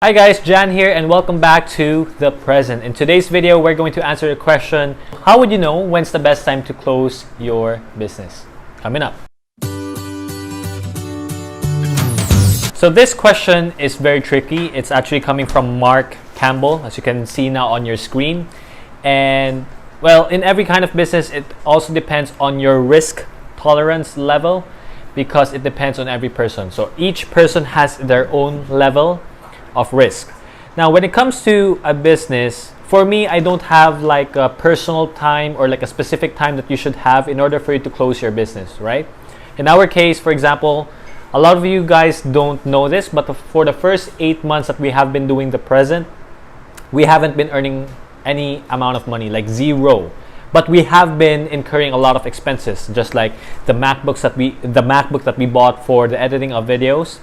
Hi guys, Jan here and welcome back to The Present. In today's video, we're going to answer the question, how would you know when's the best time to close your business? Coming up. So this question is very tricky. It's actually coming from Mark Campbell, as you can see now on your screen. And well, in every kind of business, it also depends on your risk tolerance level because it depends on every person. So each person has their own level of risk. Now, when it comes to a business, for me, I don't have like a personal time or like a specific time that you should have in order for you to close your business, right? In our case, for example, a lot of you guys don't know this, but for the first 8 months that we have been doing The Present, we haven't been earning any amount of money, like zero. But we have been incurring a lot of expenses, just like the MacBook that we bought for the editing of videos,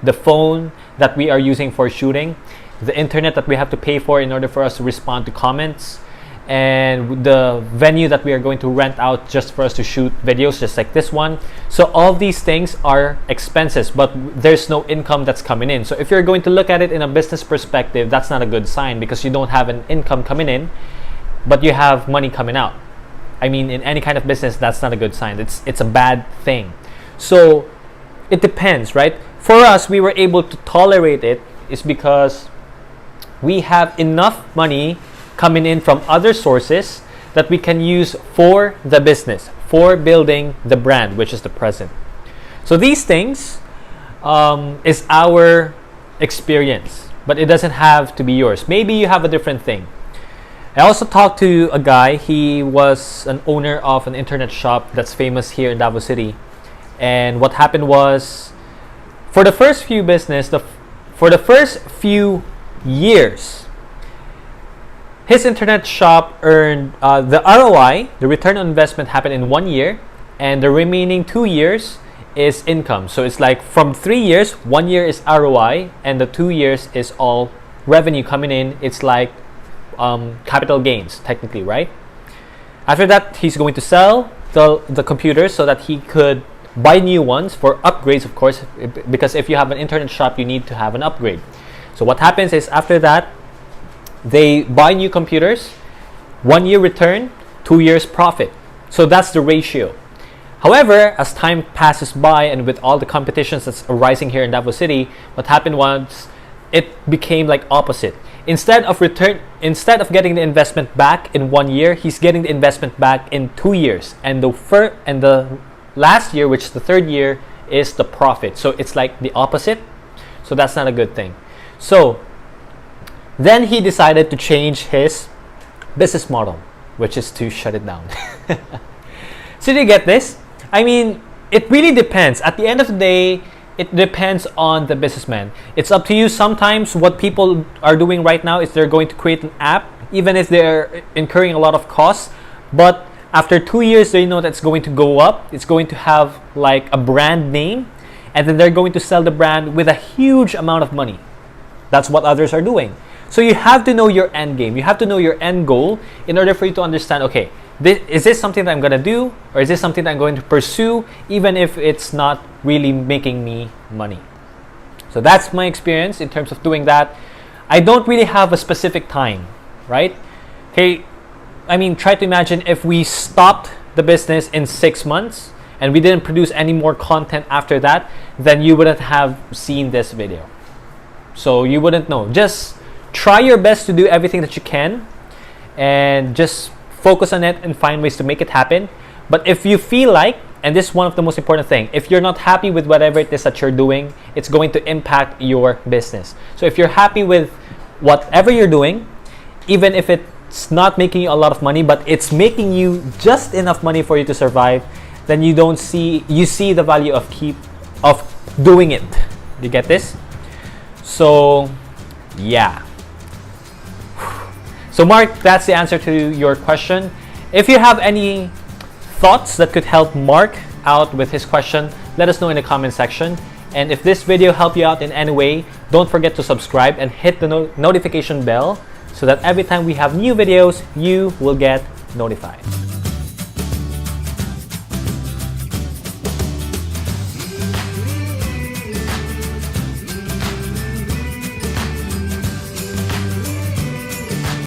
the phone that we are using for shooting, the internet that we have to pay for in order for us to respond to comments, and the venue that we are going to rent out just for us to shoot videos just like this one. So all these things are expenses, but there's no income that's coming in. So if you're going to look at it in a business perspective, that's not a good sign because you don't have an income coming in, but you have money coming out. I mean, in any kind of business, that's not a good sign. It's a bad thing. So it depends, right? For us, we were able to tolerate it is because we have enough money coming in from other sources that we can use for the business, for building the brand, which is The Present. So these things is our experience, but it doesn't have to be yours. Maybe you have a different thing. I also talked to a guy. He was an owner of an internet shop that's famous here in Davao City. And what happened was, for the first few years, his internet shop earned the ROI, the return on investment, happened in 1 year, and the remaining 2 years is income. So it's like from 3 years, 1 year is ROI, and the 2 years is all revenue coming in. It's like capital gains, technically, right? After that, he's going to sell the computers so that he could buy new ones for upgrades, of course, because if you have an internet shop, you need to have an upgrade. So what happens is after that, they buy new computers, 1 year return, 2 years profit. So that's the ratio. However, as time passes by and with all the competitions that's arising here in Davao City, what happened was it became like opposite. Instead of getting the investment back in 1 year, he's getting the investment back in 2 years, and the last year, which is the third year, is the profit. So it's like the opposite. So that's not a good thing. So then he decided to change his business model, which is to shut it down. So do you get this? I mean, it really depends. At the end of the day, it depends on the businessman. It's up to you. Sometimes what people are doing right now is they're going to create an app, even if they're incurring a lot of costs, but after 2 years, they know that's going to go up. It's going to have like a brand name, and then they're going to sell the brand with a huge amount of money. That's what others are doing. So you have to know your end game. You have to know your end goal in order for you to understand, okay, is this something that I'm going to do, or is this something that I'm going to pursue, even if it's not really making me money? So that's my experience in terms of doing that. I don't really have a specific time, right? Okay. I mean, try to imagine if we stopped the business in 6 months and we didn't produce any more content after that, then you wouldn't have seen this video. So you wouldn't know. Just try your best to do everything that you can and just focus on it and find ways to make it happen. But if you feel like, and this is one of the most important things, if you're not happy with whatever it is that you're doing, it's going to impact your business. So if you're happy with whatever you're doing, even if it's not making you a lot of money, but it's making you just enough money for you to survive, then you see the value of doing it. Do you get this? So yeah. So Mark, that's the answer to your question. If you have any thoughts that could help Mark out with his question, let us know in the comment section. And if this video helped you out in any way, don't forget to subscribe and hit the notification bell so that every time we have new videos, you will get notified.